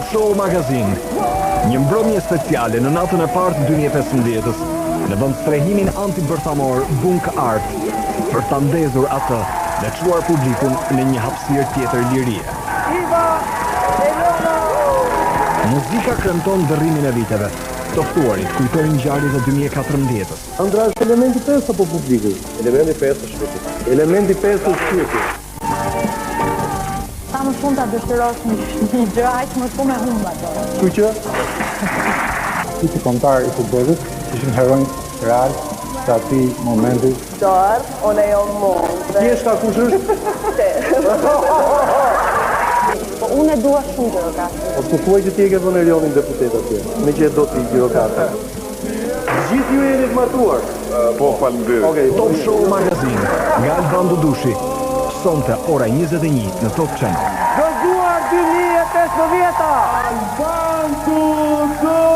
Show Magazine. Një mbrëmje speciale në natën e parë të 2015-s, në vend strehimin antibërthamor Bunk Art, për ta ndezur atë dhe çuar publikun në një hapësirë tjetër lirie. Muzika kremton ndërrimin e viteve. Të ftuarit kujtojnë ngjarjet e 2014-s. Andra është elementi 5 apo publiku? Elementi 5 është shpirti. Elementi 5 është shpirti. Sa më shumë ta dëshirosh një gjë, aq më shumë e humb ato. Kështu që si kontar i futbollit, ishin heronj real të atij momenti. Dorë, unë e jo mund. Pjeshka kush është? Unë e dua shumë Gjirokastrin. O të thuaj që ti e ke vënë Erionin deputet atje, me që e do ti Gjirokastrin. Gjithë ju jeni të martuar? Po, faleminderit. Okej, Top Show Magazine, nga Albano Dushi, sonte ora 21 në Top Channel. Gëzuar 2015! Albano Dushi!